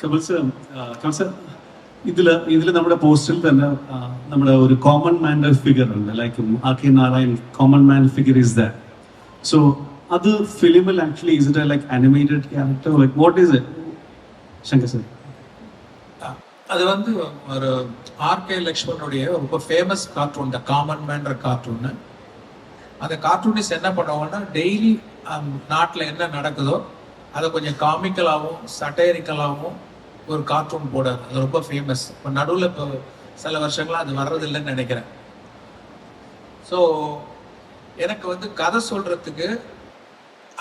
Kapil sir ഇതിൽ നമ്മുടെ പോസ്റ്ററിൽ തന്നെ നമ്മുടെ ഒരു കോമൺ മാൻ്റെ ഫിഗർ ഉണ്ട്, like R K. Narayan common man figure is that. So അത് ഫിലിമിൽ actually is it like animated character, like what is it Shankar sir? அது வந்து ஒரு ஆர்கே லக்ஷ்மணுடைய ரொம்ப ஃபேமஸ் கார்ட்டூன், த காமன் மேன்ற கார்ட்டூனு. அந்த கார்ட்டூனிஸ் என்ன பண்ணுவாங்கன்னா டெய்லி நாட்டில் என்ன நடக்குதோ அதை கொஞ்சம் காமிக்கலாகவும் சட்டைரிக்கலாகவும் ஒரு கார்ட்டூன் போடாது. அது ரொம்ப ஃபேமஸ். இப்போ நடுவில் இப்போ சில வருஷங்களாக அது வர்றதில்லைன்னு நினைக்கிறேன். ஸோ எனக்கு வந்து கதை சொல்கிறதுக்கு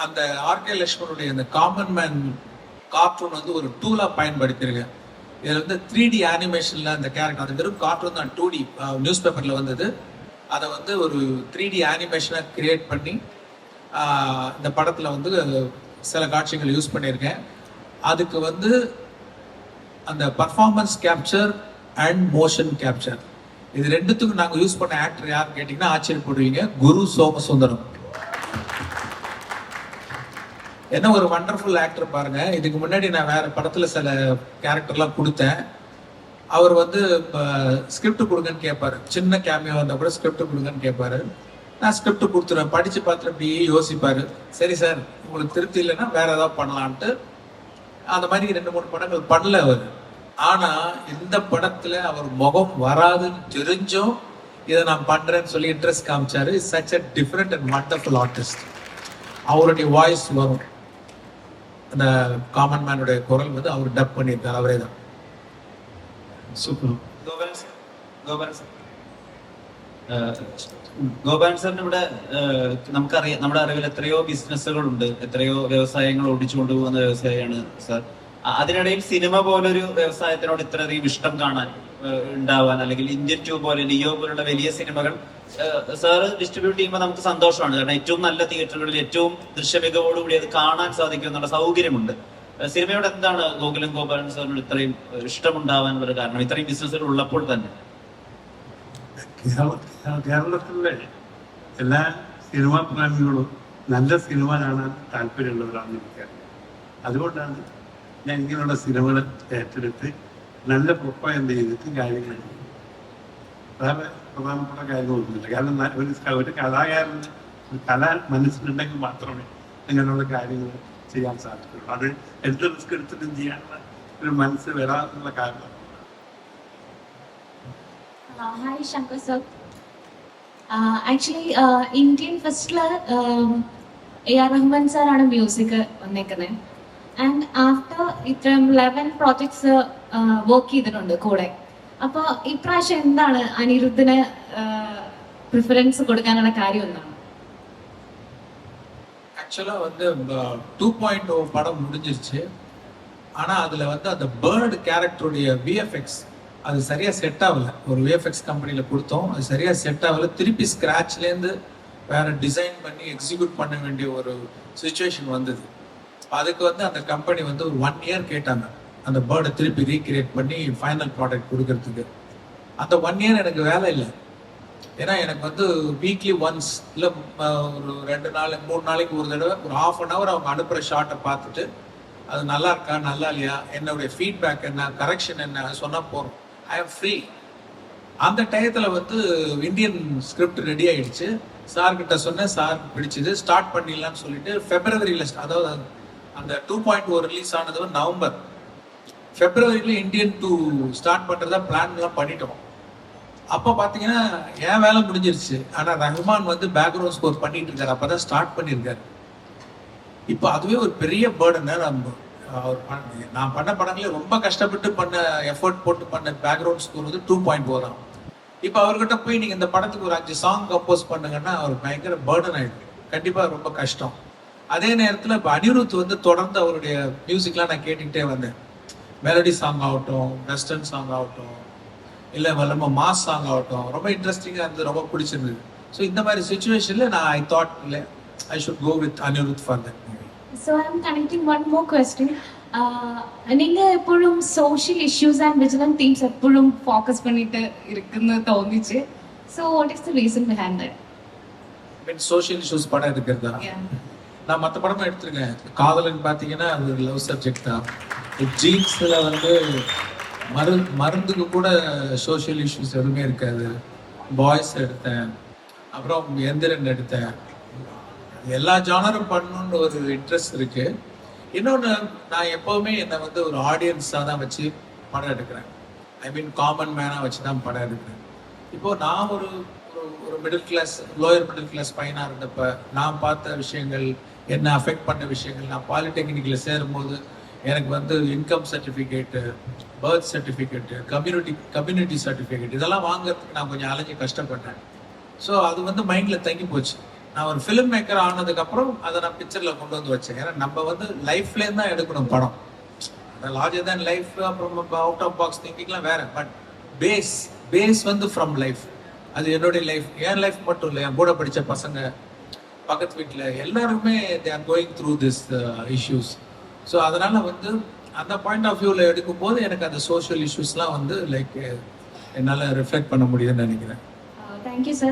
அந்த ஆர்கே லக்ஷ்மணுடைய அந்த காமன் மேன் கார்ட்டூன் வந்து ஒரு டூலாக பயன்படுத்தியிருக்கேன். இதில் வந்து 3D அனிமேஷனில் அந்த கேரக்டர், அது வெறும் கார்ட்டூன் தான், 2D நியூஸ் பேப்பரில் வந்தது. அதை வந்து ஒரு 3D அனிமேஷனாக கிரியேட் பண்ணி இந்த படத்தில் வந்து சில காட்சிகள் யூஸ் பண்ணியிருக்கேன். அதுக்கு வந்து அந்த performance capture and motion capture, இது ரெண்டுத்துக்கும் நாங்கள் யூஸ் பண்ண ஆக்டர் யாருன்னு கேட்டிங்கன்னா ஆச்சரியப்படுவீங்க, குரு சோமசுந்தரம். என்ன ஒரு வண்டர்ஃபுல் ஆக்டர் பாருங்க. இதுக்கு முன்னாடி நான் வேற படத்துல சில கேரக்டர்லாம் கொடுத்தேன். அவர் வந்து ஸ்கிரிப்ட் கொடுங்கன்னு கேட்பாரு, சின்ன கேமியோ வந்தால் கூட ஸ்கிரிப்ட் கொடுங்கன்னு கேட்பாரு. நான் ஸ்கிரிப்ட் கொடுத்துருவேன், படிச்சு பார்த்துட்டு அப்படியே யோசிப்பாரு, சரி சார் உங்களுக்கு திருப்தி இல்லைன்னா வேற ஏதாவது பண்ணலான்ட்டு. அந்த மாதிரி 2-3 படங்கள் பண்ணல அவர். ஆனா இந்த படத்துல அவர் முகம் வராதுன்னு தெரிஞ்சும் இதை நான் பண்றேன்னு சொல்லி இன்ட்ரெஸ்ட் காமிச்சாரு. Such a different and wonderful artist. அவருடைய வாய்ஸ் வரும், அந்த காமன் மேனுடைய குரல் வந்து அவர் டப் பண்ணியிருக்காரு, அவரே தான். സൂപ്പർ. ഗോപാലൻ സാറിന് ഇവിടെ നമുക്കറിയാം, നമ്മുടെ അറിവിൽ എത്രയോ ബിസിനസ്സുകളുണ്ട്, എത്രയോ വ്യവസായങ്ങൾ ഓടിച്ചു കൊണ്ടുപോകുന്ന വ്യവസായമാണ് സാർ. അതിനിടയിൽ സിനിമ പോലൊരു വ്യവസായത്തിനോട് ഇത്രയധികം ഇഷ്ടം കാണാൻ ഉണ്ടാവാൻ, അല്ലെങ്കിൽ ഇന്ത്യൻ 2 പോലെ ലിയോ പോലുള്ള വലിയ സിനിമകൾ സാറ് ഡിസ്ട്രിബ്യൂട്ട് ചെയ്യുമ്പോൾ നമുക്ക് സന്തോഷമാണ്. കാരണം ഏറ്റവും നല്ല തിയേറ്ററുകളിൽ ഏറ്റവും ദൃശ്യമികവോടുകൂടി അത് കാണാൻ സാധിക്കും എന്നുള്ള സൗകര്യമുണ്ട്. സിനിമയോട് എന്താണ് ഗോപാലൻ സാറിനോട് ഇത്രയും ഇഷ്ടമുണ്ടാവാനുള്ള കാരണം, ഇത്രയും ബിസിനസ്സുകൾ ഉള്ളപ്പോൾ തന്നെ? കേരളത്തിലെ എല്ലാ സിനിമാ പ്രേമികളും നല്ല സിനിമ കാണാൻ താല്പര്യമുള്ളവരാണെന്ന് എനിക്കറിയാം. അതുകൊണ്ടാണ് ഞാൻ ഇങ്ങനെയുള്ള സിനിമകൾ ഏറ്റെടുത്ത് നല്ല പ്രൊപ്പഗൻഡ ചെയ്തിട്ട് കാര്യങ്ങൾ വേറെ പ്രധാനപ്പെട്ട കാര്യങ്ങളൊന്നുമില്ല. കാരണം ഒരു കലാകാരന് ഒരു കല മനസ്സിലുണ്ടെങ്കിൽ മാത്രമേ അങ്ങനെയുള്ള കാര്യങ്ങൾ ചെയ്യാൻ സാധിക്കുള്ളൂ. അത് എന്ത് റിസ്ക് എടുത്തിട്ടും ചെയ്യാനുള്ള ഒരു മനസ്സ് വരാനുള്ള കാരണം. Hi Shankar sir. Actually Indian ഫസ്റ്റിൽ A.R. റഹ്മാൻ സാറാണ് മ്യൂസിക് വന്നേക്കുന്നത്. ആൻഡ് ആഫ്റ്റർ ഇത്രയും 11 പ്രോജക്ട്സ് വർക്ക് ചെയ്തിട്ടുണ്ട് കൂടെ. അപ്പോൾ ഇപ്രാവശ്യം എന്താണ് അനിരുദ്ധിന് പ്രിഫറൻസ് കൊടുക്കാനുള്ള കാര്യം എന്താണ്? ஆக்சுவலா வந்து 2.0 படம் முடிஞ்சிருச்சு. ஆனா அதுல வந்து அந்த பேர்டு கேரக்டருடைய விஎஃப்எக்ஸ் அது சரியா செட் ஆகல. ஒரு விஎஃப்எக்ஸ் கம்பெனியில கொடுத்தோம், அது சரியா செட் ஆகல. திருப்பி ஸ்கிராச்லேருந்து வேற டிசைன் பண்ணி எக்ஸிக்யூட் பண்ண வேண்டிய ஒரு சுச்சுவேஷன் வந்தது. அதுக்கு வந்து அந்த கம்பெனி வந்து ஒரு 1 இயர் கேட்டாங்க அந்த பேர்டை திருப்பி ரீக்ரியேட் பண்ணி ஃபைனல் ப்ராடக்ட் கொடுக்கறதுக்கு. அந்த 1 இயர் எனக்கு வேலை இல்லை. ஏன்னா எனக்கு வந்து வீக்லி ஒன்ஸ் இல்லை ஒரு 2 நாள் 3 நாளைக்கு ஒரு தடவை ஒரு ½ அவங்க அனுப்புகிற ஷார்ட்டை பார்த்துட்டு அது நல்லா இருக்கா நல்லா இல்லையா, என்னுடைய ஃபீட்பேக் என்ன, கரெக்ஷன் என்ன சொன்னால் போகிறோம். ஐ ஆம் ஃப்ரீ. அந்த டயத்தில் வந்து இந்தியன் ஸ்கிரிப்ட் ரெடி ஆகிடுச்சு. சார்கிட்ட சொன்னேன், சார் பிடிச்சது, ஸ்டார்ட் பண்ணிடலான்னு சொல்லிட்டு ஃபெப்ரவரியில், அதாவது அந்த 2.0 ரிலீஸ் ஆனது நவம்பர், ஃபெப்ரவரியில் இந்தியன் 2 ஸ்டார்ட் பண்ணுறதா பிளான்லாம் பண்ணிட்டோம். அப்போ பார்த்தீங்கன்னா என் வேலை முடிஞ்சிருச்சு. ஆனால் ரஹ்மான் வந்து பேக்ரவுண்ட் ஸ்கோர் பண்ணிட்டு இருக்காரு, அப்போ தான் ஸ்டார்ட் பண்ணியிருக்காரு. இப்போ அதுவே ஒரு பெரிய பேர்டனை நான் பண்ண படங்களே ரொம்ப கஷ்டப்பட்டு பண்ண எஃபர்ட் போட்டு பண்ண பேக்ரவுண்ட் ஸ்கோர் வந்து 2.0 தான். இப்போ அவர்கிட்ட போய் நீங்கள் இந்த படத்துக்கு ஒரு 5 சாங் கம்போஸ் பண்ணுங்கன்னா அவர் பயங்கர பேர்டன் ஆகிடும், கண்டிப்பாக ரொம்ப கஷ்டம். அதே நேரத்தில் இப்போ அனிருத் வந்து தொடர்ந்து அவருடைய மியூசிக்லாம் நான் கேட்டுக்கிட்டே வந்தேன். மெலடி சாங் ஆகட்டும், வெஸ்டர்ன் சாங் ஆகட்டும், இல்லை ரொம்ப மாஸ் சாங் ஆகட்டும், ரொம்ப இன்ட்ரெஸ்டிங்காக இருந்தது, ரொம்ப பிடிச்சிருந்தது. ஸோ இந்த மாதிரி சுச்சுவேஷனில் நான் ஐ தாட் இல்லை I should go with Anirudh for that movie. So I am connecting one more question. நீங்க எப்பவும் social issues and vigilant themes எப்பவும் focus பண்ணிட்டு இருக்குன்னு தோணுச்சு. So what is the reason behind that? Social issues படம் எடுக்கிறதா? நான் மற்ற படமும் எடுத்திருக்கேன். காதலன் பார்த்தீங்கன்னா அது லவ் சப்ஜெக்ட் தான். ஜீன்ஸில் வந்து மருந்துக்கு கூட சோஷியல் இஷ்யூஸ் எதுவுமே இருக்காது. பாய்ஸ் எடுத்தேன், அப்புறம் எந்திரன் எடுத்தேன். எல்லா ஜானரும் பண்ணணும்னு ஒரு இன்ட்ரெஸ்ட் இருக்கு. இன்னொன்று, நான் எப்போவுமே என்னை வந்து ஒரு ஆடியன்ஸாக தான் வச்சு படம் எடுக்கிறேன். ஐ மீன் காமன் மேனாக வச்சு தான் படம் எடுக்கிறேன். இப்போது நான் ஒரு ஒரு middle class, lower middle class பையனாக இருந்தப்ப நான் பார்த்த விஷயங்கள், என்ன அஃபெக்ட் பண்ண விஷயங்கள், நான் பாலிடெக்னிக்கில் சேரும்போது எனக்கு வந்து income certificate, birth certificate, community certificate இதெல்லாம் வாங்குறதுக்கு நான் கொஞ்சம் அலைஞ்சு கஷ்டப்பட்டேன். ஸோ அது வந்து மைண்டில் தங்கி போச்சு. நான் ஒரு ஃபிலிம் மேக்கர் ஆனதுக்கப்புறம் அதை நான் பிக்சரில் கொண்டு வந்து வச்சேன். ஏன்னா நம்ம வந்து லைஃப்லேருந்து தான் எடுக்கணும் படம். லார்ஜர் தேன் லைஃப், அப்புறம் அவுட் ஆஃப் பாக்ஸ் திங்கிங்லாம் வேற. பட் பேஸ் வந்து ஃப்ரம் லைஃப். அது என்னுடைய லைஃப், என் லைஃப் மட்டும் இல்லை, என் கூட படித்த பசங்க, பக்கத்து வீட்டில் எல்லாருமே they are going through this issues. So அதனால வந்து அந்த பாயிண்ட் ஆஃப் வியூவில் எடுக்கும்போது எனக்கு அந்த சோஷியல் இஷ்யூஸ்லாம் வந்து லைக் என்னால் ரிஃப்ளெக்ட் பண்ண முடியுதுன்னு நினைக்கிறேன். Thank you sir.